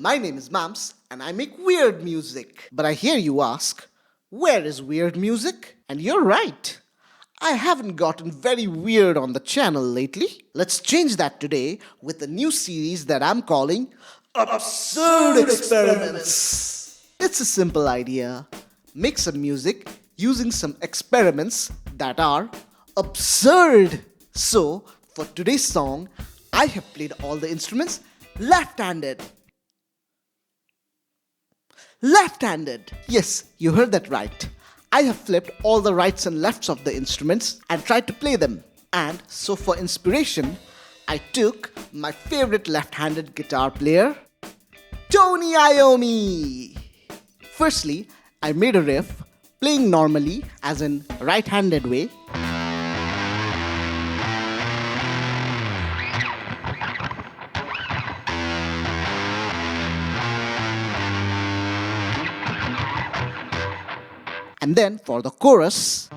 My name is Mams and I make weird music. But I hear you ask, where is weird music? And you're right. I haven't gotten very weird on the channel lately. Let's change that today with a new series that I'm calling Absurd Experiments. It's a simple idea. Make some music using some experiments that are absurd. So, for today's song, I have played all the instruments left-handed. Left-handed. Yes, you heard that right. I have flipped all the rights and lefts of the instruments and tried to play them. And so for inspiration, I took my favorite left-handed guitar player, Tony Iommi. Firstly, I made a riff playing normally, as in right-handed way. And then for the chorus,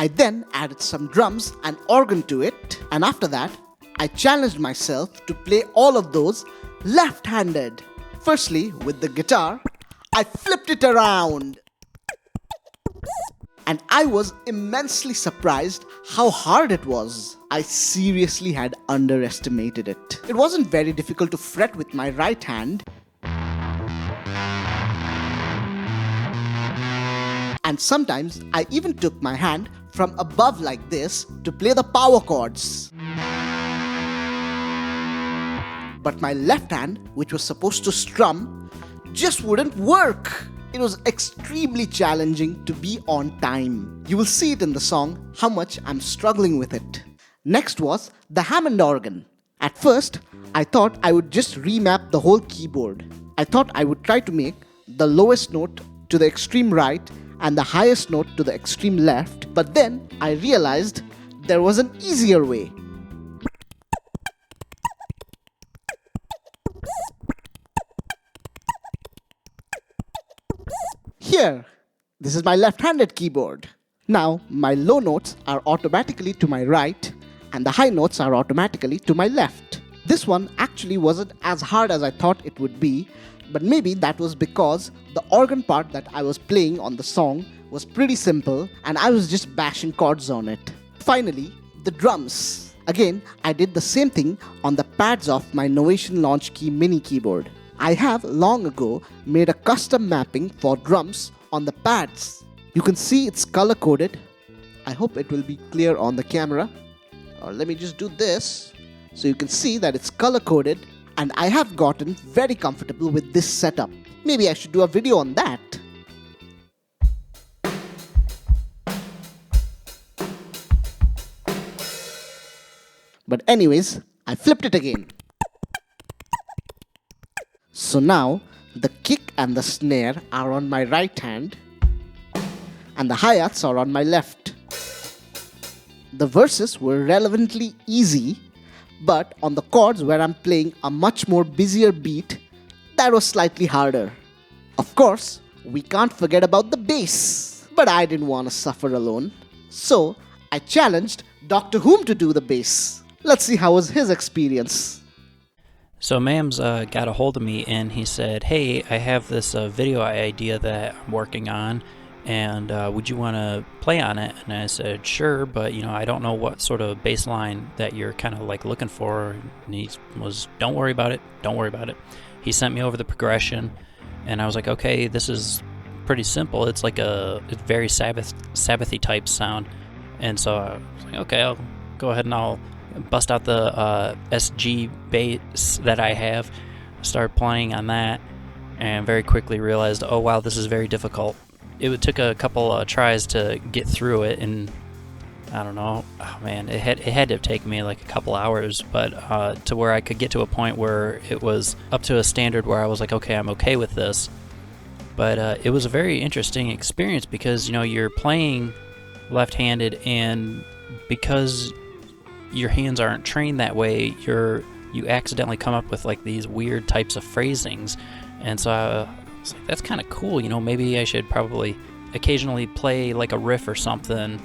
I then added some drums and organ to it, and after that, I challenged myself to play all of those left-handed. Firstly, with the guitar, I flipped it around. And I was immensely surprised how hard it was. I seriously had underestimated it. It wasn't very difficult to fret with my right hand. And sometimes I even took my hand from above like this to play the power chords. But my left hand, which was supposed to strum, just wouldn't work. It was extremely challenging to be on time. You will see it in the song how much I'm struggling with it. Next was the Hammond organ. At first, I thought I would just remap the whole keyboard. I thought I would try to make the lowest note to the extreme right and the highest note to the extreme left, but then I realized there was an easier way. Here, this is my left-handed keyboard. Now, my low notes are automatically to my right and the high notes are automatically to my left. This one actually wasn't as hard as I thought it would be, but maybe that was because the organ part that I was playing on the song was pretty simple and I was just bashing chords on it. Finally, the drums. Again, I did the same thing on the pads of my Novation Launch Key mini keyboard. I have long ago made a custom mapping for drums on the pads. You can see it's color-coded. I hope it will be clear on the camera. Or let me just do this so you can see that it's color-coded, and I have gotten very comfortable with this setup. Maybe I should do a video on that. But anyways, I flipped it again. So now, the kick and the snare are on my right hand and the hi-hats are on my left. The verses were relevantly easy, but on the chords where I'm playing a much more busier beat, that was slightly harder. Of course, we can't forget about the bass, but I didn't want to suffer alone. So, I challenged Dr. Whom to do the bass. Let's see how was his experience. So M.A.M.Z got a hold of me and he said, hey, I have this video idea that I'm working on, and would you want to play on it? And I said, sure, but I don't know what sort of bass line that you're kind of like looking for. And he was, don't worry about it, don't worry about it. He sent me over the progression and I was like, okay, this is pretty simple. It's like a very Sabbathy type sound. And so I was like, okay, I'll go ahead and I'll bust out the SG bass that I have, start playing on that, and very quickly realized, oh wow, this is very difficult. It took a couple tries to get through it, and I don't know, oh man, it had to take me like a couple hours, but to where I could get to a point where it was up to a standard where I was like, okay, I'm okay with this. But it was a very interesting experience because you're playing left-handed, and because your hands aren't trained that way, you accidentally come up with like these weird types of phrasings, and so I was like, that's kind of cool. Maybe I should probably occasionally play like a riff or something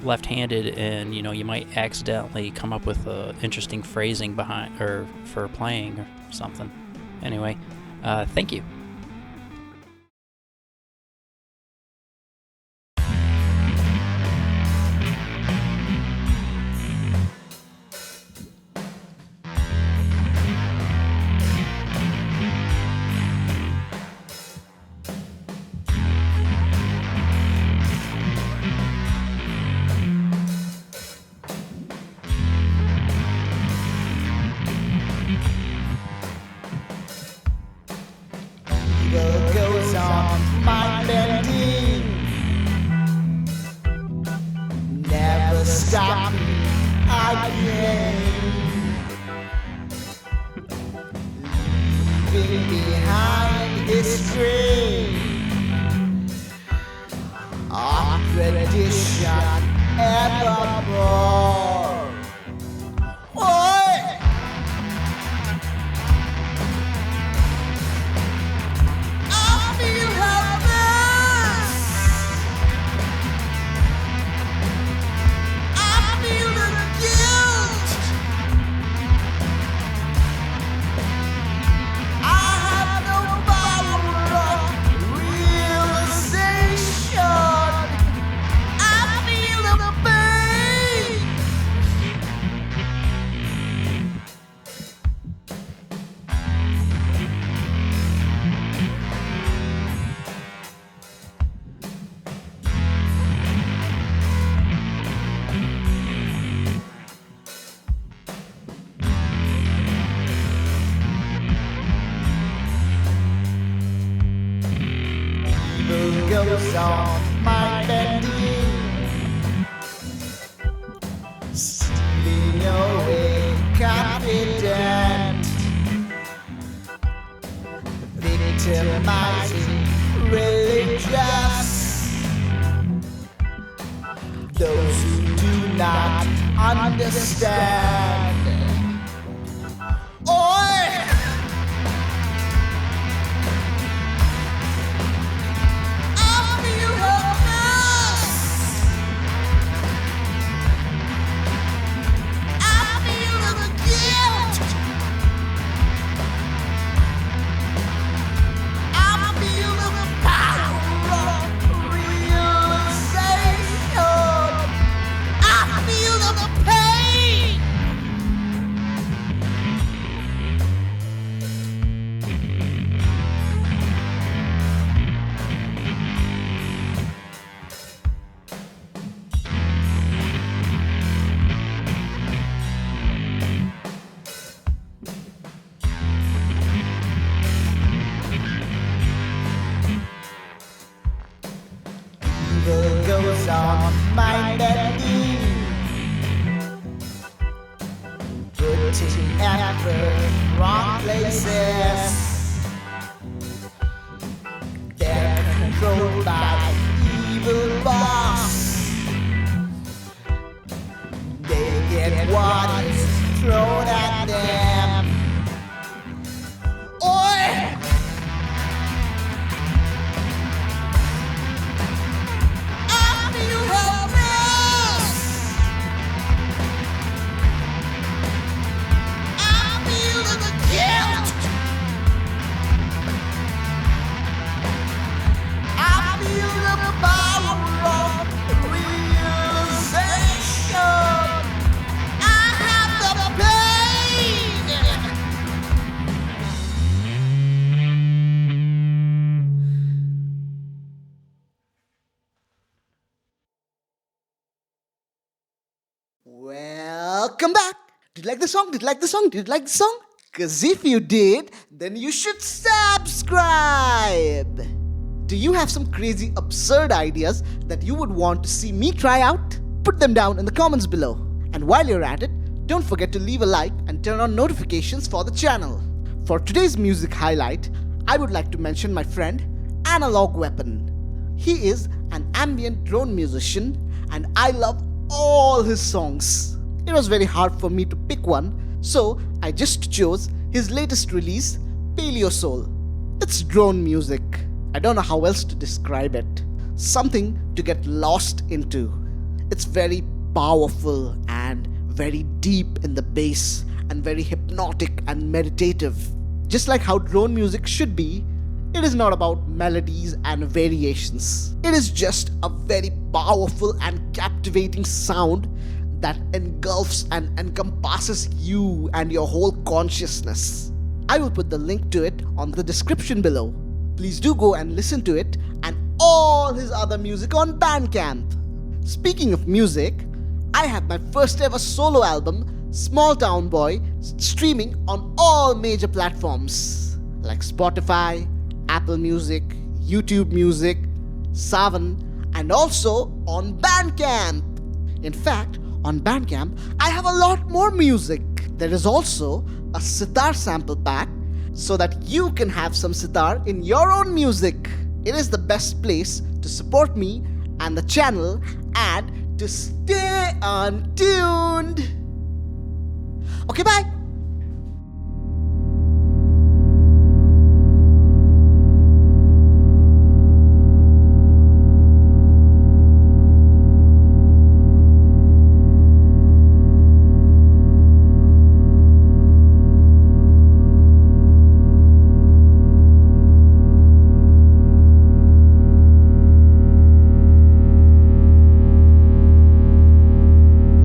left-handed, and you might accidentally come up with interesting phrasing behind or for playing or something. Anyway, thank you. Evil goes on, mind bending, never stop me again. Leaving behind history of tradition evermore. Oi! I feel helpless. I feel the guilt. I have no power of realisation. I feel the pain. Evil goes on, mind bending, stealing away confident, victimizing religious, those who do not understand. Oi! I feel helpless. I feel the guilt. I feel the power of realization. I feel the pain. Evil goes on, mind bending, putting effort wrong places. They're controlled by evil boss. They get what is thrown at them. Oi! I feel helpless. I feel the guilt. I feel the power of realization. I have the pain. Welcome back. Did you like the song? Did you like the song? Did you like the song? Because if you did, then you should subscribe. Do you have some crazy, absurd ideas that you would want to see me try out? Put them down in the comments below. And while you're at it, don't forget to leave a like and turn on notifications for the channel. For today's music highlight, I would like to mention my friend Analog Weapon. He is an ambient drone musician and I love all his songs. It was very hard for me to pick one, so I just chose his latest release, Paleo Soul. It's drone music. I don't know how else to describe it. Something to get lost into. It's very powerful and very deep in the bass and very hypnotic and meditative. Just like how drone music should be, it is not about melodies and variations. It is just a very powerful and captivating sound that engulfs and encompasses you and your whole consciousness. I will put the link to it on the description below. Please do go and listen to it and all his other music on Bandcamp. Speaking of music, I have my first ever solo album, Small Town Boy, streaming on all major platforms like Spotify, Apple Music, YouTube Music, Saavn, and also on Bandcamp. In fact, on Bandcamp, I have a lot more music. There is also a sitar sample pack so that you can have some sitar in your own music. It is the best place to support me and the channel and to stay untuned. Okay, bye.